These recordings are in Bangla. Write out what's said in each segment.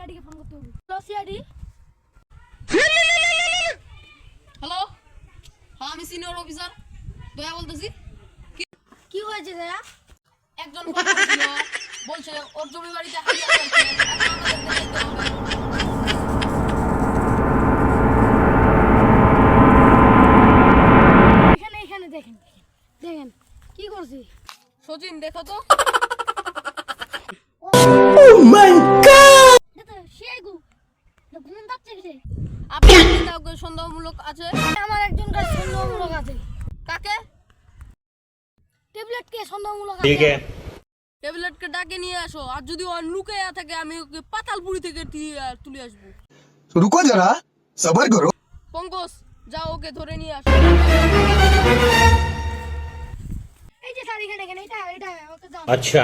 সিআইডি কে ফোন করতে হবে। Hello CID. হ্যালো, হ্যাঁ আমি সিনিয়র অফিসার দয়া বলতেছি। কি হয়েছে দয়া? একজন ফোন করেছিল, বলছে ওর জমি বাড়িতে হাজিরা চাইছে, এখন আমাদেরকে যেতে হবে। এখানে দেখেন দেখেন কি করছি। সচিন দেখো তো। আপনার কি কাউকে সন্দেহমূলক আছে? আমার একজন কাছে সন্দেহমূলক আছে। কাকে? ট্যাবলেট কে সন্দেহমূলক ठीक আছে। है। ট্যাবলেটকে ডাকে নিয়ে আসো, আর যদি ও লুকে থাকে আমি ওকে পাতালপুরি থেকে তুলে আসবো। रुको जरा सबर करो। পঙ্কজ যাও ওকে ধরে নিয়ে আসো। এই যে স্যার এখানে এখানে এটা ওকে দাও। अच्छा।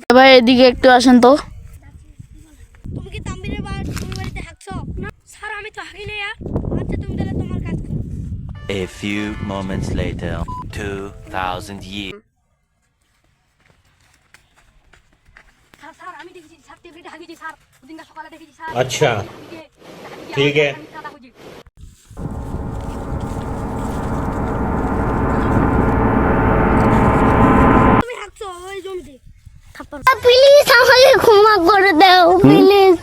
এটা ভাই এদিকে একটু আসেন তো। তুমি কি তাম্বিরের বাড়িতে হাঁকছো? না স্যার আমি তো হাঁকি না यार। আচ্ছা তুমি তাহলে তোমার কাজ করো। A few moments later, 2000 years. Sir আমি দেখেছি স্যার ট্যাবলেট হাঁকিছি স্যার। দিনটা সকালে দেখেছি স্যার। अच्छा ठीक है। তুমি হাঁকছো ওই জমিতে। প্লিজ আমাকে ক্ষমা করে দাও প্লিজ